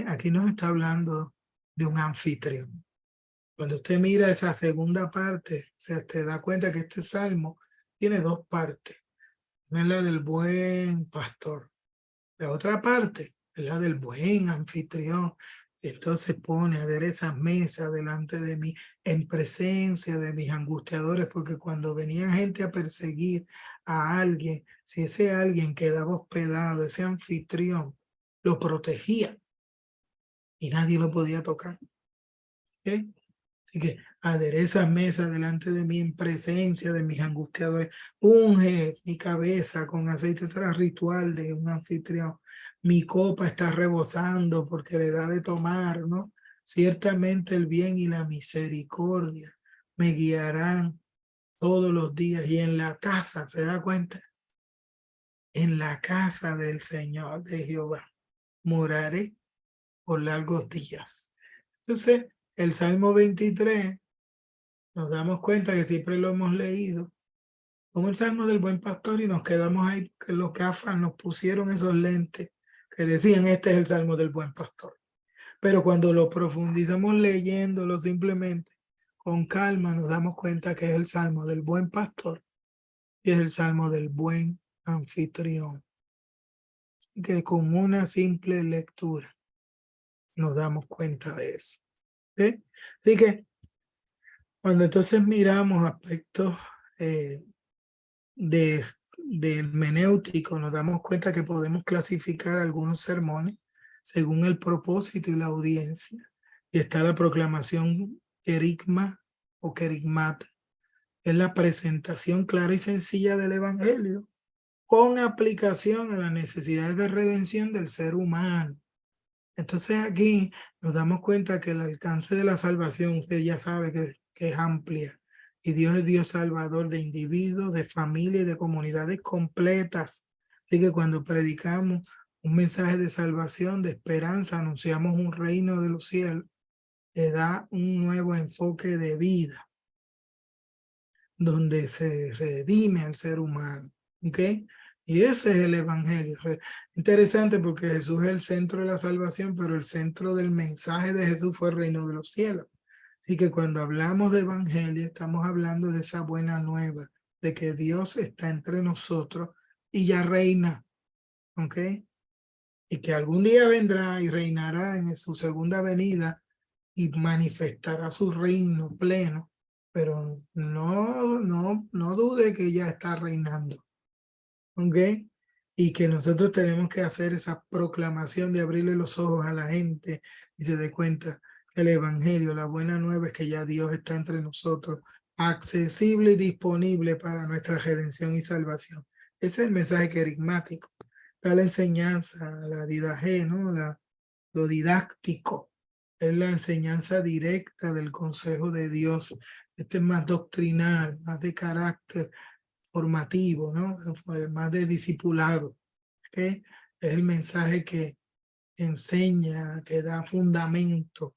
Aquí nos está hablando de un anfitrión. Cuando usted mira esa segunda parte, se te da cuenta que este salmo tiene dos partes. Una es la del buen pastor. La otra parte es la del buen anfitrión. Entonces pone aderezas mesas delante de mí en presencia de mis angustiadores, porque cuando venía gente a perseguir a alguien, si ese alguien quedaba hospedado, ese anfitrión lo protegía y nadie lo podía tocar. ¿Ok? Así que adereza mesa delante de mí en presencia de mis angustiadores. Unge mi cabeza con aceite. Eso era ritual de un anfitrión. Mi copa está rebosando porque le da de tomar, ¿no? Ciertamente el bien y la misericordia me guiarán todos los días. Y en la casa, ¿se da cuenta? En la casa del Señor de Jehová moraré por largos días. Entonces, el Salmo 23 nos damos cuenta que siempre lo hemos leído como el Salmo del Buen Pastor y nos quedamos ahí porque los gafas nos pusieron esos lentes que decían este es el Salmo del Buen Pastor. Pero cuando lo profundizamos leyéndolo simplemente con calma nos damos cuenta que es el Salmo del Buen Pastor y es el Salmo del Buen Anfitrión. Así que con una simple lectura nos damos cuenta de eso. ¿Sí? Así que cuando entonces miramos aspectos de, de hermenéutico, nos damos cuenta que podemos clasificar algunos sermones según el propósito y la audiencia. Y está la proclamación querigma o querigmata, es la presentación clara y sencilla del evangelio con aplicación a las necesidades de redención del ser humano. Entonces aquí nos damos cuenta que el alcance de la salvación, usted ya sabe que es amplia. Y Dios es Dios salvador de individuos, de familias y de comunidades completas. Así que cuando predicamos un mensaje de salvación, de esperanza, anunciamos un reino de los cielos, que da un nuevo enfoque de vida, donde se redime al ser humano. ¿Ok? Y ese es el evangelio. Interesante porque Jesús es el centro de la salvación, pero el centro del mensaje de Jesús fue el reino de los cielos. Así que cuando hablamos de evangelio, estamos hablando de esa buena nueva, de que Dios está entre nosotros y ya reina. ¿Ok? Y que algún día vendrá y reinará en su segunda venida y manifestará su reino pleno. Pero no dude que ya está reinando. ¿Ok? Y que nosotros tenemos que hacer esa proclamación de abrirle los ojos a la gente y se dé cuenta que el evangelio, la buena nueva es que ya Dios está entre nosotros, accesible y disponible para nuestra redención y salvación. Ese es el mensaje querigmático, la enseñanza, la didaje, ¿no? Lo didáctico, es la enseñanza directa del consejo de Dios. Este es más doctrinal, más de carácter formativo, ¿no? Más de discipulado, ¿ok? Es el mensaje que enseña, que da fundamento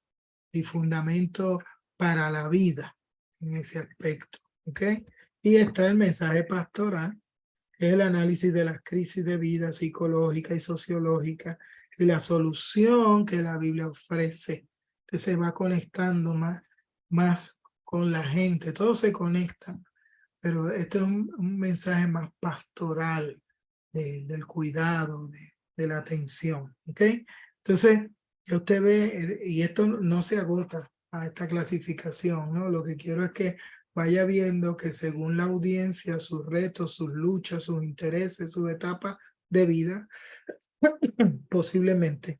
y fundamento para la vida en ese aspecto, ¿ok? Y está el mensaje pastoral, que es el análisis de las crisis de vida psicológica y sociológica y la solución que la Biblia ofrece. Entonces se va conectando más con la gente, todo se conecta, pero esto es un mensaje más pastoral, del cuidado, de la atención. ¿Ok? Entonces, ya usted ve, y esto no se agota a esta clasificación, ¿no? Lo que quiero es que vaya viendo que según la audiencia, sus retos, sus luchas, sus intereses, sus etapas de vida, posiblemente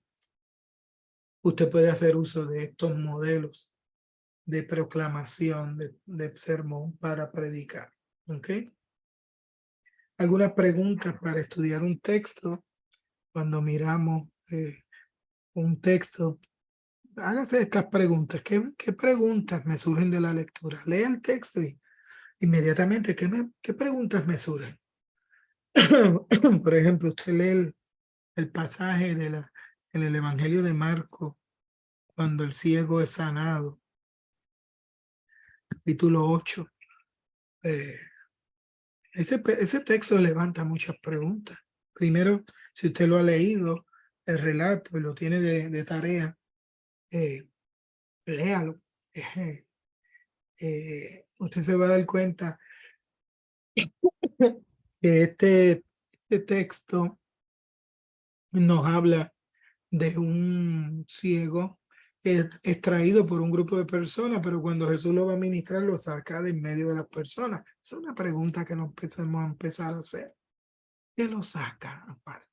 usted puede hacer uso de estos modelos de proclamación, de sermón para predicar. ¿Ok? Algunas preguntas para estudiar un texto. Cuando miramos un texto, hágase estas preguntas. ¿Qué preguntas me surgen de la lectura? Lea el texto y inmediatamente, ¿qué preguntas me surgen? Por ejemplo, usted lee el pasaje en el Evangelio de Marcos, cuando el ciego es sanado, capítulo 8. Ese texto levanta muchas preguntas. Primero, si usted lo ha leído, el relato, y lo tiene de tarea, léalo. Usted se va a dar cuenta que este texto nos habla de un ciego que es extraído por un grupo de personas, pero cuando Jesús lo va a ministrar, lo saca de en medio de las personas. Esa es una pregunta que nos empezamos a empezar a hacer. ¿Qué lo saca aparte?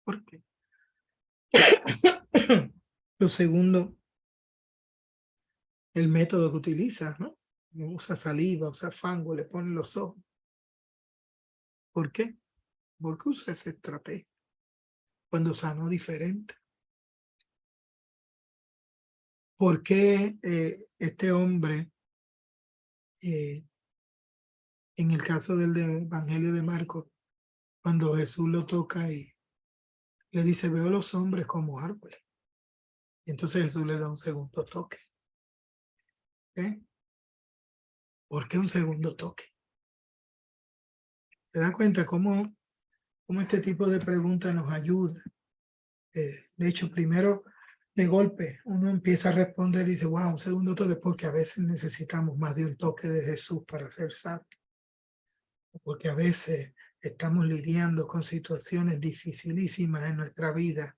¿Por qué? Lo segundo, el método que utiliza, ¿no? Usa saliva, usa fango, le pone los ojos. ¿Por qué? ¿Por qué usa esa estrategia cuando sanó diferente? ¿Por qué este hombre, en el caso del Evangelio de Marcos, cuando Jesús lo toca y le dice, veo los hombres como árboles? Y entonces Jesús le da un segundo toque. ¿Por qué un segundo toque? ¿Se da cuenta cómo este tipo de preguntas nos ayuda? De hecho, primero, de golpe, uno empieza a responder y dice, wow, un segundo toque, porque a veces necesitamos más de un toque de Jesús para ser santos. Porque a veces estamos lidiando con situaciones dificilísimas en nuestra vida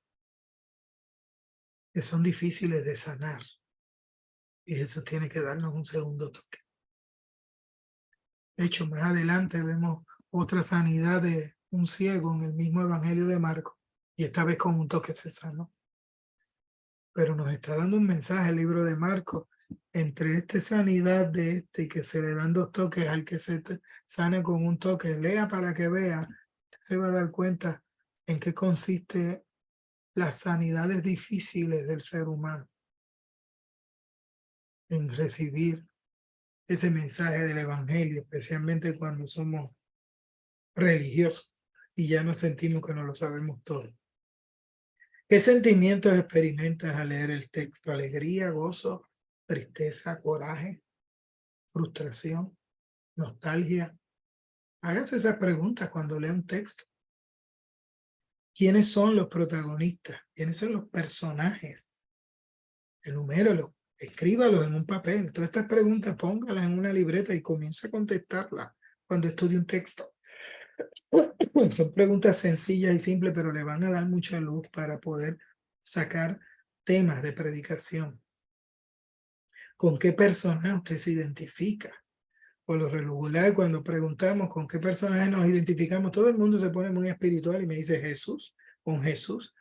que son difíciles de sanar. Y eso tiene que darnos un segundo toque. De hecho, más adelante vemos otra sanidad de un ciego en el mismo Evangelio de Marcos, y esta vez con un toque se sanó. Pero nos está dando un mensaje el libro de Marcos, entre esta sanidad de y que se le dan dos toques al que se sana con un toque. Lea para que vea, se va a dar cuenta en qué consiste las sanidades difíciles del ser humano, en recibir ese mensaje del Evangelio, especialmente cuando somos religiosos y ya nos sentimos que no lo sabemos todo. ¿Qué sentimientos experimentas al leer el texto? ¿Alegría, gozo, tristeza, coraje, frustración, nostalgia? Hágase esas preguntas cuando lea un texto. ¿Quiénes son los protagonistas? ¿Quiénes son los personajes? Enuméralos, escríbalos en un papel. Todas estas preguntas póngalas en una libreta y comienza a contestarlas cuando estudie un texto. Son preguntas sencillas y simples, pero le van a dar mucha luz para poder sacar temas de predicación. ¿Con qué personaje usted se identifica? Por lo regular, cuando preguntamos con qué personaje nos identificamos, todo el mundo se pone muy espiritual y me dice Jesús, con Jesús.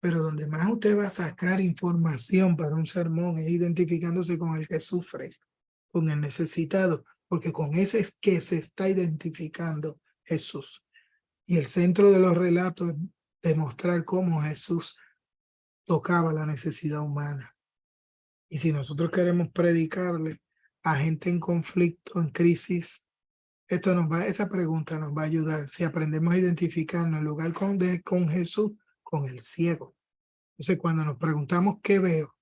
Pero donde más usted va a sacar información para un sermón es identificándose con el que sufre, con el necesitado, porque con ese es que se está identificando Jesús. Y el centro de los relatos es demostrar cómo Jesús tocaba la necesidad humana. Y si nosotros queremos predicarle a gente en conflicto, en crisis, esa pregunta nos va a ayudar si aprendemos a identificarnos en lugar con Jesús, con el ciego. Entonces, cuando nos preguntamos qué veo,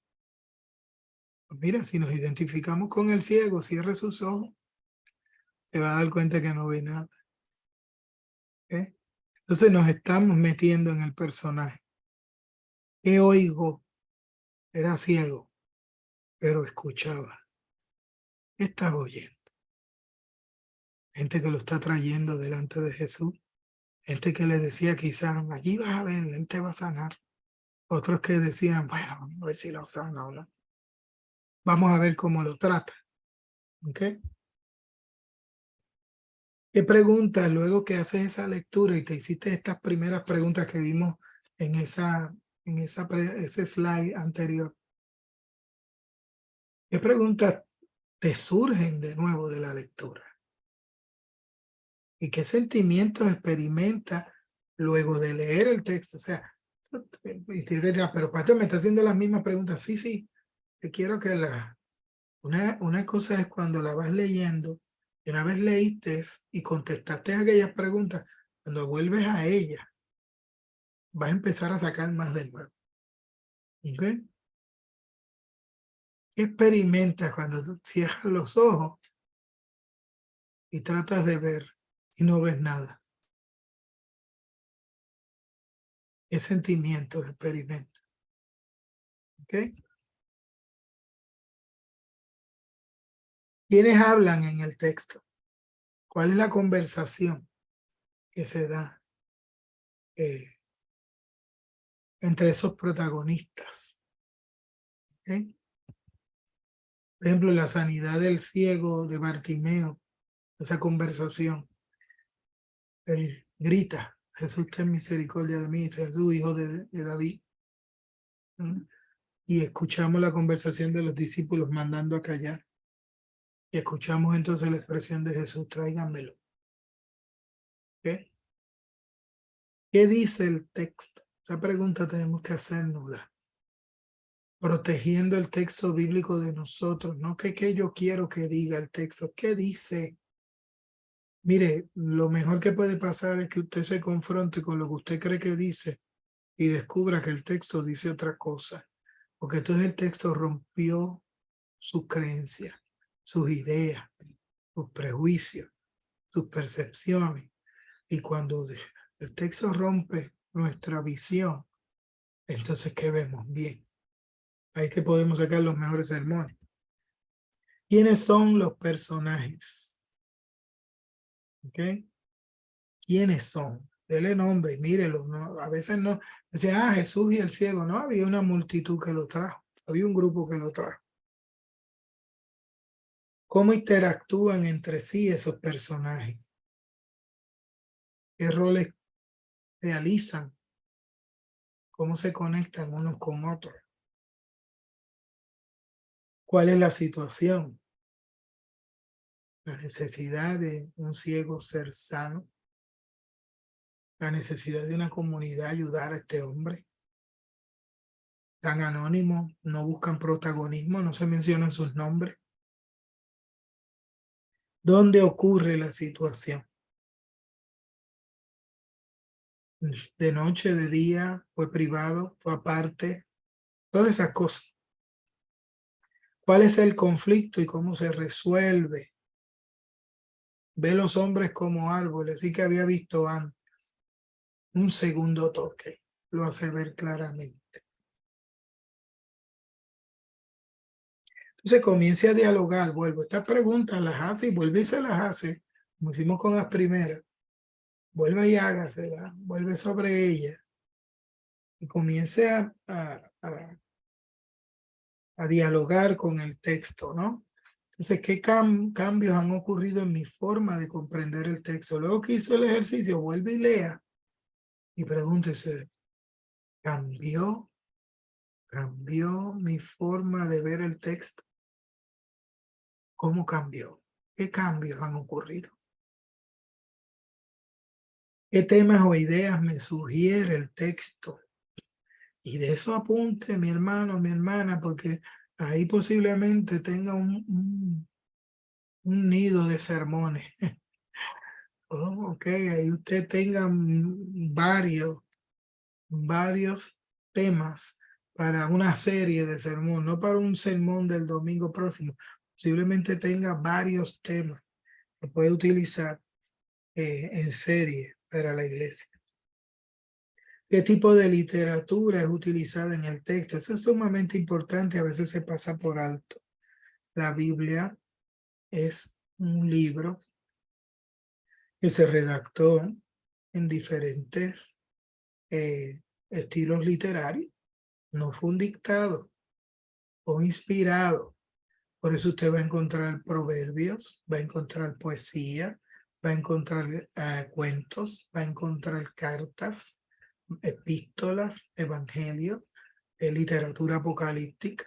pues mira, si nos identificamos con el ciego, cierre sus ojos, se va a dar cuenta que no ve nada. ¿Eh? Entonces nos estamos metiendo en el personaje. ¿Qué oigo? Era ciego, pero escuchaba. ¿Qué estaba oyendo? Gente que lo está trayendo delante de Jesús. Gente que le decía quizás, allí vas a ver, él te va a sanar. Otros que decían, bueno, vamos a ver si lo sana o no. Vamos a ver cómo lo trata. ¿Ok? ¿Qué preguntas luego que haces esa lectura y te hiciste estas primeras preguntas que vimos en ese slide anterior? ¿Qué preguntas te surgen de nuevo de la lectura? ¿Y qué sentimientos experimentas luego de leer el texto? O sea, y te dirás, pero pastor, me está haciendo las mismas preguntas. Sí, sí, te quiero que una cosa es cuando la vas leyendo, y una vez leíste y contestaste aquellas preguntas, cuando vuelves a ellas, vas a empezar a sacar más de nuevo. ¿Ok? ¿Qué experimentas cuando tú cierras los ojos y tratas de ver y no ves nada? ¿Qué sentimientos experimentas? ¿Ok? ¿Quiénes hablan en el texto? ¿Cuál es la conversación que se da entre esos protagonistas? ¿Ok? Por ejemplo, la sanidad del ciego de Bartimeo, esa conversación. Él grita, Jesús, ten misericordia de mí, Jesús, hijo de David. ¿Mm? Y escuchamos la conversación de los discípulos mandando a callar. Y escuchamos entonces la expresión de Jesús, tráiganmelo. ¿Qué? ¿Qué dice el texto? Esa pregunta tenemos que hacérnosla. Protegiendo el texto bíblico de nosotros, no que yo quiero que diga el texto, ¿qué dice? Mire, lo mejor que puede pasar es que usted se confronte con lo que usted cree que dice y descubra que el texto dice otra cosa, porque entonces el texto rompió sus creencias, sus ideas, sus prejuicios, sus percepciones. Y cuando el texto rompe nuestra visión, entonces, ¿qué vemos? Bien. Ahí que podemos sacar los mejores sermones. ¿Quiénes son los personajes? ¿Ok? ¿Quiénes son? Dele nombre, mírelo. ¿No? A veces no. Decía, Jesús y el ciego. No, había una multitud que lo trajo. Había un grupo que lo trajo. ¿Cómo interactúan entre sí esos personajes? ¿Qué roles realizan? ¿Cómo se conectan unos con otros? ¿Cuál es la situación? La necesidad de un ciego ser sano. La necesidad de una comunidad ayudar a este hombre. Tan anónimos, no buscan protagonismo, no se mencionan sus nombres. ¿Dónde ocurre la situación? ¿De noche, de día, fue privado, fue aparte? Todas esas cosas. ¿Cuál es el conflicto y cómo se resuelve? Ve los hombres como árboles, sí que había visto antes. Un segundo toque lo hace ver claramente. Entonces comience a dialogar, vuelvo. Estas preguntas las hace y vuelve y se las hace, como hicimos con las primeras. Vuelve y hágasela, vuelve sobre ella y comience a dialogar con el texto, ¿no? Entonces, ¿qué cambios han ocurrido en mi forma de comprender el texto? Luego que hizo el ejercicio, vuelve y lea y pregúntese, ¿cambió mi forma de ver el texto? ¿Cómo cambió? ¿Qué cambios han ocurrido? ¿Qué temas o ideas me sugiere el texto? Y de eso apunte mi hermano, mi hermana, porque ahí posiblemente tenga un nido de sermones. Oh, ok, ahí usted tenga varios temas para una serie de sermón, no para un sermón del domingo próximo. Posiblemente tenga varios temas que puede utilizar en serie para la iglesia. ¿Qué tipo de literatura es utilizada en el texto? Eso es sumamente importante, a veces se pasa por alto. La Biblia es un libro que se redactó en diferentes estilos literarios. No fue un dictado, fue inspirado. Por eso usted va a encontrar proverbios, va a encontrar poesía, va a encontrar cuentos, va a encontrar cartas, epístolas, evangelios, literatura apocalíptica.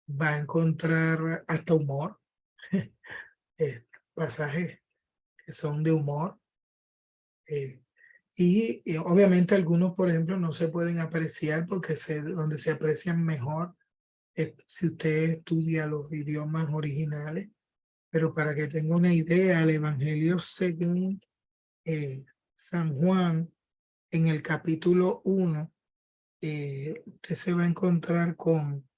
Va a encontrar hasta humor, pasajes que son de humor. Y obviamente algunos, por ejemplo, no se pueden apreciar porque donde se aprecian mejor es si usted estudia los idiomas originales. Pero para que tenga una idea, el Evangelio según San Juan, en el capítulo 1, usted se va a encontrar con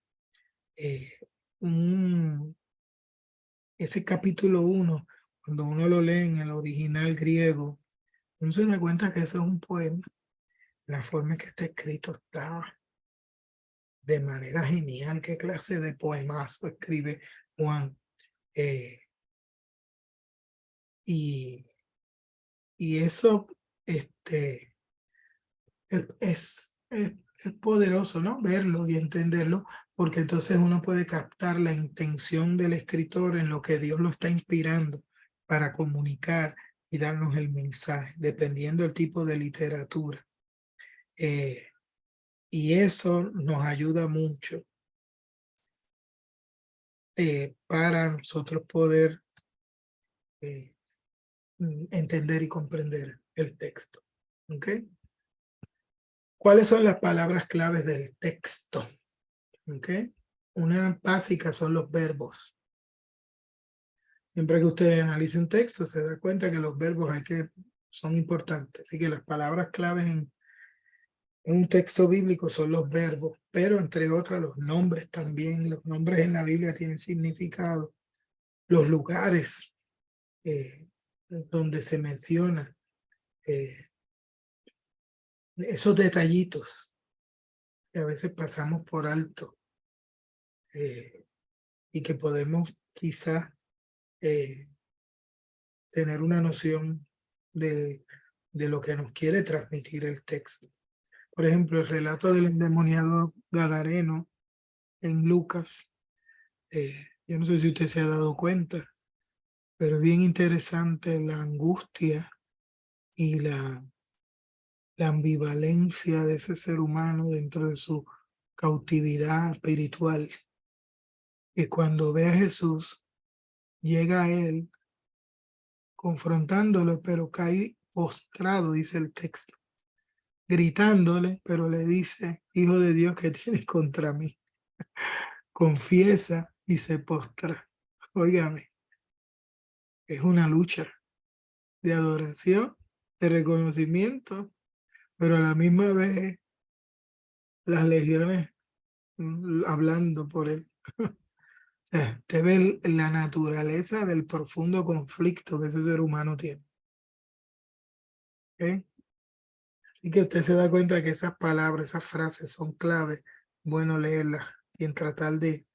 ese capítulo 1, cuando uno lo lee en el original griego, uno se da cuenta que eso es un poema. La forma en que está escrito está de manera genial. ¿Qué clase de poemazo escribe Juan? Y eso es poderoso, ¿no? Verlo y entenderlo, porque entonces uno puede captar la intención del escritor en lo que Dios lo está inspirando para comunicar y darnos el mensaje, dependiendo del tipo de literatura. Y eso nos ayuda mucho para nosotros poder entender y comprender el texto. ¿Ok? ¿Cuáles son las palabras claves del texto? ¿Ok? Una básica son los verbos. Siempre que usted analice un texto, se da cuenta que los verbos son importantes. Así que las palabras claves en un texto bíblico son los verbos, pero entre otras los nombres también. Los nombres en la Biblia tienen significado. Los lugares donde se menciona esos detallitos que a veces pasamos por alto y que podemos quizás tener una noción de lo que nos quiere transmitir el texto. Por ejemplo, el relato del endemoniado Gadareno en Lucas, yo no sé si usted se ha dado cuenta, pero es bien interesante la angustia y la ambivalencia de ese ser humano dentro de su cautividad espiritual. Y cuando ve a Jesús, llega a él confrontándolo, pero cae postrado, dice el texto, gritándole, pero le dice: Hijo de Dios, ¿qué tienes contra mí? Confiesa y se postra. Óigame, es una lucha de adoración, de reconocimiento, pero a la misma vez las legiones hablando por él. O sea, usted ve la naturaleza del profundo conflicto que ese ser humano tiene. ¿Okay? Así que usted se da cuenta que esas palabras, esas frases son claves. Bueno leerlas y en tratar de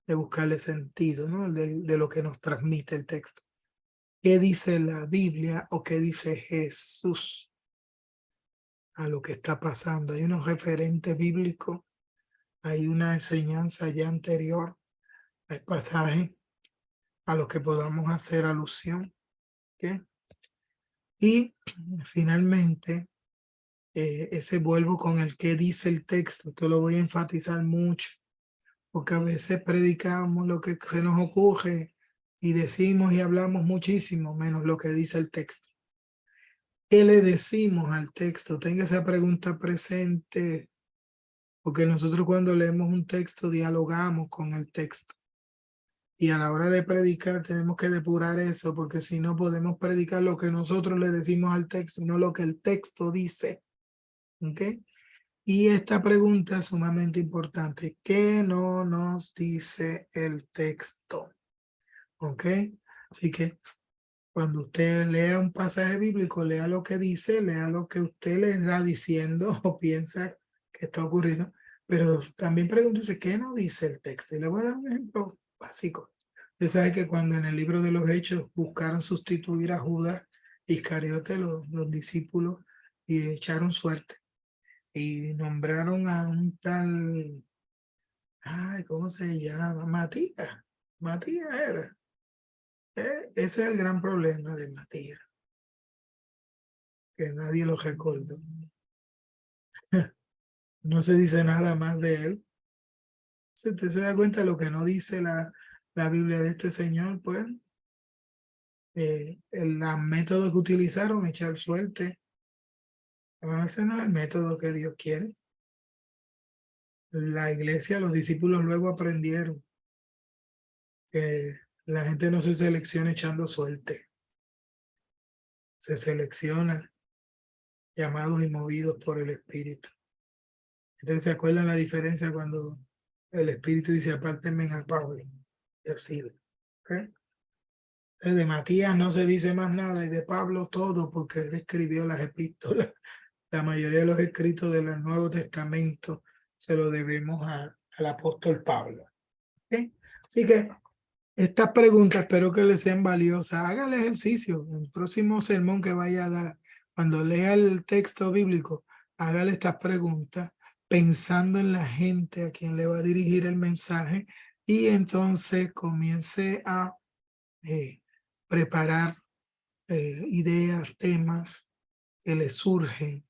buscarle sentido, ¿no? De lo que nos transmite el texto. ¿Qué dice la Biblia o qué dice Jesús a lo que está pasando? Hay unos referentes bíblicos, hay una enseñanza ya anterior, hay pasajes a los que podamos hacer alusión. ¿Okay? Y finalmente, ese vuelvo con el que dice el texto. Esto lo voy a enfatizar mucho, porque a veces predicamos lo que se nos ocurre y decimos y hablamos muchísimo menos lo que dice el texto. ¿Qué le decimos al texto? Tenga esa pregunta presente, porque nosotros cuando leemos un texto dialogamos con el texto. Y a la hora de predicar tenemos que depurar eso, porque si no podemos predicar lo que nosotros le decimos al texto, no lo que el texto dice. ¿Ok? Y esta pregunta es sumamente importante. ¿Qué no nos dice el texto? ¿Ok? Así que cuando usted lea un pasaje bíblico, lea lo que dice, lea lo que usted le está diciendo o piensa que está ocurriendo, pero también pregúntese qué no dice el texto. Y le voy a dar un ejemplo básico. Usted sabe que cuando en el libro de los Hechos buscaron sustituir a Judas Iscariote, los discípulos, y echaron suerte y nombraron a un tal, ay, ¿cómo se llama? Matías. Matías era. Ese es el gran problema de Matías, que nadie lo recordó. No se dice nada más de él. Si usted se da cuenta de lo que no dice la Biblia de este señor, pues el método que utilizaron, echar suerte, ese no es el método que Dios quiere. La iglesia, los discípulos luego aprendieron que la gente no se selecciona echando suerte, se selecciona llamados y movidos por el Espíritu. Entonces, ¿se acuerdan la diferencia cuando el Espíritu dice apártenme a Pablo y así? ¿Okay? De Matías no se dice más nada y de Pablo todo porque él escribió las epístolas. La mayoría de los escritos del Nuevo Testamento se lo debemos al apóstol Pablo. ¿Okay? Así que estas preguntas espero que les sean valiosas. Haga el ejercicio. En el próximo sermón que vaya a dar, cuando lea el texto bíblico, hágale estas preguntas pensando en la gente a quien le va a dirigir el mensaje y entonces comience a preparar ideas, temas que le surgen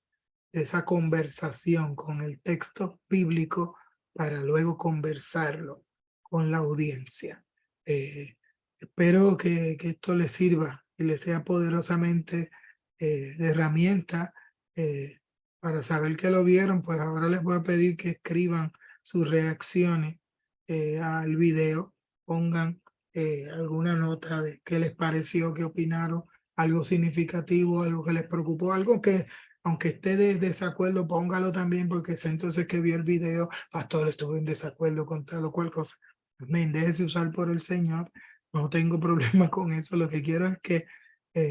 de esa conversación con el texto bíblico para luego conversarlo con la audiencia. Espero que esto les sirva y les sea poderosamente de herramienta para saber que lo vieron. Pues ahora les voy a pedir que escriban sus reacciones al video, pongan alguna nota de qué les pareció, qué opinaron, algo significativo, algo que les preocupó, algo que aunque esté de desacuerdo, póngalo también porque sé entonces que vio el video, pastor, estuve en desacuerdo con tal o cual cosa. Amén, déjese usar por el Señor, no tengo problema con eso, lo que quiero es que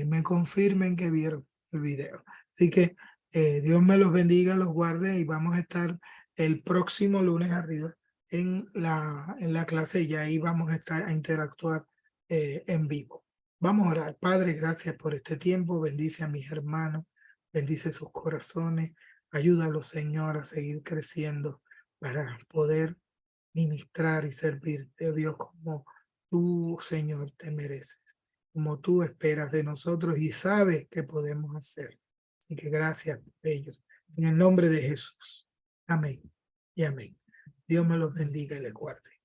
me confirmen que vieron el video. Así que Dios me los bendiga, los guarde y vamos a estar el próximo lunes arriba en la clase y ahí vamos a estar a interactuar en vivo. Vamos a orar. Padre, gracias por este tiempo, bendice a mis hermanos. Bendice sus corazones, ayúdalos, Señor, a seguir creciendo para poder ministrar y servirte, oh Dios, como tú, Señor, te mereces, como tú esperas de nosotros y sabes que podemos hacer. Así que gracias por ellos. En el nombre de Jesús. Amén y amén. Dios me los bendiga y les guarde.